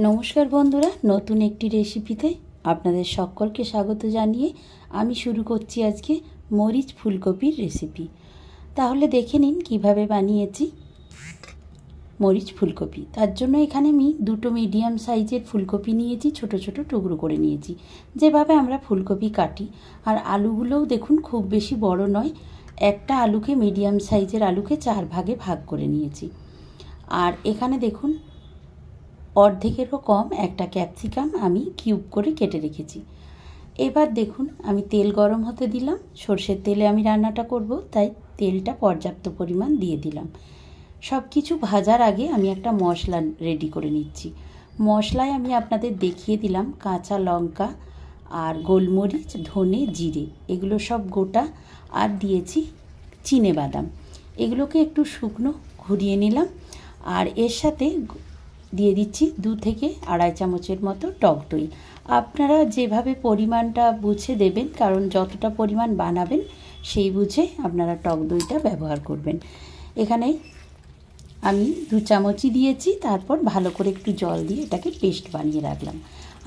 নমস্কার বন্ধুরা, নতুন একটি রেসিপিতে আপনাদের সকলকে স্বাগত জানিয়ে আমি শুরু করছি আজকে মরিচ ফুলকপির রেসিপি। তাহলে দেখে নিন কিভাবে বানিয়েছি মরিচ ফুলকপি। তার জন্য এখানে আমি দুটো মিডিয়াম সাইজের ফুলকপি নিয়েছি, ছোট ছোট টুকরো করে নিয়েছি, যেভাবে আমরা ফুলকপি কাটি। আর আলুগুলোও দেখুন খুব বেশি বড় নয়, একটা আলুকে মিডিয়াম সাইজের আলুকে 4 ভাগে ভাগ করে নিয়েছি। আর এখানে দেখুন অর্ধেকেরও কম একটা ক্যাপসিকাম আমি কিউব করে কেটে রেখেছি। এবার দেখুন আমি তেল গরম হতে দিলাম। সর্ষের তেলে আমি রান্নাটা করব, তাই তেলটা পর্যাপ্ত পরিমাণ দিয়ে দিলাম। সব কিছু ভাজার আগে আমি একটা মশলা রেডি করে নিচ্ছি। মশলায় আমি আপনাদের দেখিয়ে দিলাম কাঁচা লঙ্কা আর গোলমরিচ, ধনে, জিরে, এগুলো সব গোটা, আর দিয়েছি চিনেবাদাম। এগুলোকে একটু শুকনো ঘুরিয়ে নিলাম। আর এর সাথে দিয়ে দিচ্ছি 2 থেকে আড়াই চামচের মতো টক দই। আপনারা যেভাবে পরিমাণটা বুঝে দেবেন, কারণ যতটা পরিমাণ বানাবেন সেই বুঝে আপনারা টক দইটা ব্যবহার করবেন। এখানে আমি 2 চামচই দিয়েছি। তারপর ভালো করে একটু জল দিয়ে এটাকে পেস্ট বানিয়ে রাখলাম।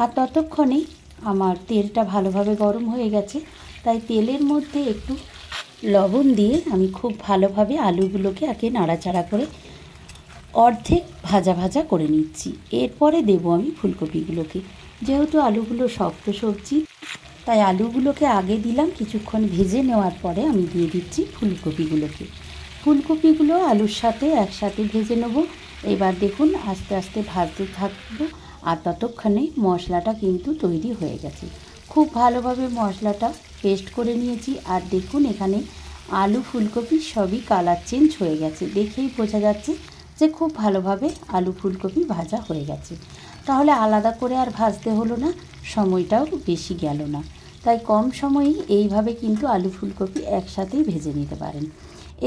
আর ততক্ষণেই আমার তেলটা ভালোভাবে গরম হয়ে গেছে, তাই তেলের মধ্যে একটু লবণ দিয়ে আমি খুব ভালোভাবে আলুগুলোকে আগে নাড়াচাড়া করে অর্ধেক ভাজা ভাজা করে নিচ্ছি। এরপরে দেবো আমি ফুলকপিগুলোকে। যেহেতু আলুগুলো শক্ত সবজি, তাই আলুগুলোকে আগে দিলাম। কিছুক্ষণ ভেজে নেওয়ার পরে আমি দিয়ে দিচ্ছি ফুলকপিগুলোকে। ফুলকপিগুলো আলুর সাথে একসাথে ভেজে নেব। এবার দেখুন আস্তে আস্তে ভাজতে থাকবো। আর ততক্ষণে মশলাটা কিন্তু তৈরি হয়ে গেছে। খুব ভালোভাবে মশলাটা পেস্ট করে নিয়েছি। আর দেখুন এখানে আলু ফুলকপি সবই কালার চেঞ্জ হয়ে গেছে, দেখেই বোঝা যাচ্ছে যে খুব ভালোভাবে আলু ফুলকপি ভাজা হয়ে গেছে। তাহলে আলাদা করে আর ভাজতে হলো না, সময়টাও বেশি গেল না। তাই কম সময়েই এইভাবে কিন্তু আলু ফুলকপি একসাথেই ভেজে নিতে পারেন।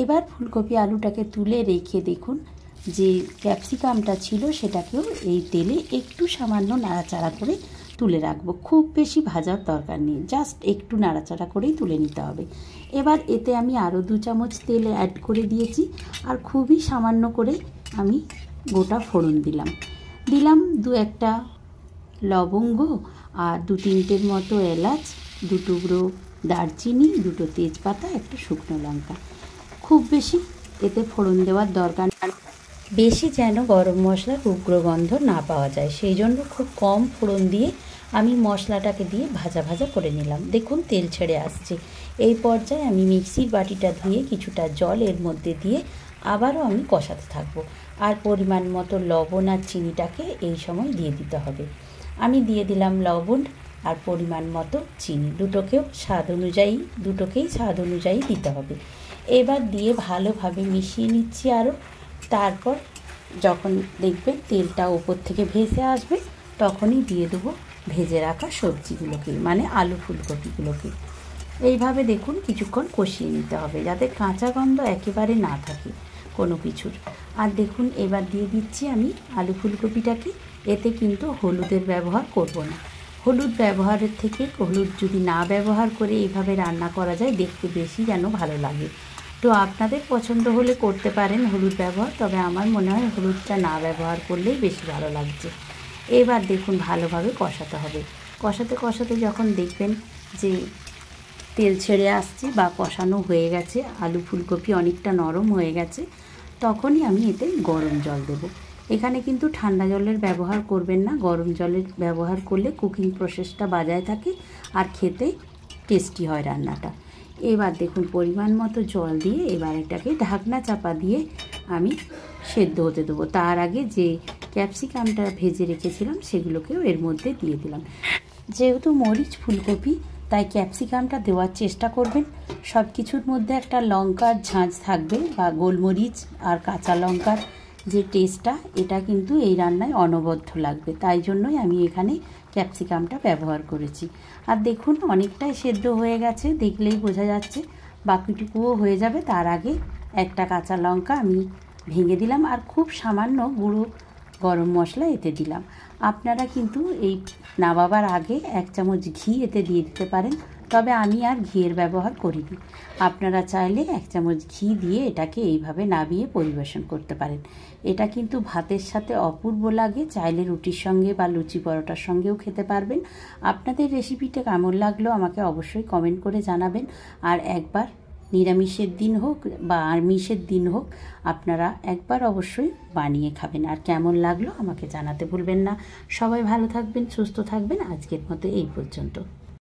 এবার ফুলকপি আলুটাকে তুলে রেখে দেখুন যে ক্যাপসিকামটা ছিল সেটাকেও এই তেলে একটু সামান্য নাড়াচাড়া করে তুলে রাখবো। খুব বেশি ভাজার দরকার নেই, জাস্ট একটু নাড়াচাড়া করেই তুলে নিতে হবে। এবার এতে আমি আরও 2 চামচ তেল অ্যাড করে দিয়েছি। আর খুবই সামান্য করে আমি গোটা ফোড়ন দিলাম 2-1টা লবঙ্গ, আর 2-3টের মতো এলাচ, 2 টুকরো দারচিনি, 2টো তেজপাতা, একটা শুকনো লঙ্কা। খুব বেশি এতে ফোড়ন দেওয়ার দরকার নেই, বেশি যেন গরম মশলার উগ্র গন্ধ না পাওয়া যায়, সেই জন্য খুব কম ফোড়ন দিয়ে আমি মশলাটাকে দিয়ে ভাজা ভাজা করে নিলাম। দেখুন তেল ছেড়ে আসছে। এই পর্যায়ে আমি মিক্সির বাটিটা ধুয়ে কিছুটা জল এর মধ্যে দিয়ে আবারও আমি কষাতে থাকবো। আর পরিমাণ মতো লবণ আর চিনিটাকে এই সময় দিয়ে দিতে হবে। আমি দিয়ে দিলাম লবণ আর পরিমাণ মতো চিনি, দুটোকেই স্বাদ অনুযায়ী দিতে হবে। এবার দিয়ে ভালোভাবে মিশিয়ে নিচ্ছি আরও। তারপর যখন দেখবেন তেলটা উপর থেকে ভেসে আসবে, তখনই দিয়ে দেবো ভেজে রাখা সবজিগুলোকে, মানে আলু ফুলকপিগুলোকে। এইভাবে দেখুন কিছুক্ষণ কষিয়ে নিতে হবে, যাতে কাঁচা গন্ধ একেবারে না থাকে কোনো কিছুর। আর দেখুন এবার দিয়ে দিচ্ছি আমি আলু ফুলকপিটাকে। এতে কিন্তু হলুদের ব্যবহার করব না। হলুদ ব্যবহারের থেকে হলুদ যদি না ব্যবহার করে এইভাবে রান্না করা যায়, দেখতে বেশি যেন ভালো লাগে। তো আপনাদের পছন্দ হলে করতে পারেন হলুদ ব্যবহার, তবে আমার মনে হয় হলুদটা না ব্যবহার করলেই বেশি ভালো লাগছে। এবার দেখুন ভালোভাবে কষাতে হবে। কষাতে কষাতে যখন দেখবেন যে তেল ছেড়ে আসছে বা কষানো হয়ে গেছে, আলু ফুলকপি অনেকটা নরম হয়ে গেছে, তখনই আমি এতে গরম জল দেব। এখানে কিন্তু ঠান্ডা জলের ব্যবহার করবেন না। গরম জলের ব্যবহার করলে কুকিং প্রসেসটা বজায় থাকে আর খেতে টেস্টি হয় রান্নাটা। এবার দেখুন পরিমাণ মতো জল দিয়ে এবার এটাকে ঢাকনা চাপা দিয়ে আমি সেদ্ধ হতে দেবো। তার আগে যে ক্যাপসিকামটা ভেজে রেখেছিলাম সেগুলোকেও এর মধ্যে দিয়ে দিলাম। যেহেতু মরিচ ফুলকপি, তাই ক্যাপসিকামটা দেওয়ার চেষ্টা করবেন। সব কিছুর মধ্যে একটা লঙ্কার ঝাঁঝ থাকবে, বা গোলমরিচ আর কাঁচা লঙ্কার যে টেস্টটা, এটা কিন্তু এই রান্নায় অনবদ্য লাগবে। তাই জন্যই আমি এখানে ক্যাপসিকামটা ব্যবহার করেছি। আর দেখুন অনেকটাই সেদ্ধ হয়ে গেছে, দেখলেই বোঝা যাচ্ছে। বাকিটুকুও হয়ে যাবে। তার আগে একটা কাঁচা লঙ্কা আমি ভেঙে দিলাম, আর খুব সামান্য গুঁড়ো গরম মশলা এতে দিলাম। আপনারা কিন্তু এই নামাবার আগে 1 চামচ ঘি এতে দিয়ে দিতে পারেন, তবে আমি আর ঘিয়ের ব্যবহার করিনি। আপনারা চাইলে 1 চামচ ঘি দিয়ে এটাকে এইভাবে নাবিয়ে পরিবেশন করতে পারেন। এটা কিন্তু ভাতের সাথে অপূর্ব লাগে, চাইলে রুটির সঙ্গে বা লুচি পরোটার সঙ্গেও খেতে পারবেন। আপনাদের রেসিপিটা কেমন লাগলো আমাকে অবশ্যই কমেন্ট করে জানাবেন। আর একবার নিরামিষের দিন হোক বা আমিষের দিন হোক, আপনারা একবার অবশ্যই বানিয়ে খাবেন। আর কেমন লাগলো আমাকে জানাতে ভুলবেন না। সবাই ভালো থাকবেন, সুস্থ থাকবেন। আজকের মতো এই পর্যন্ত।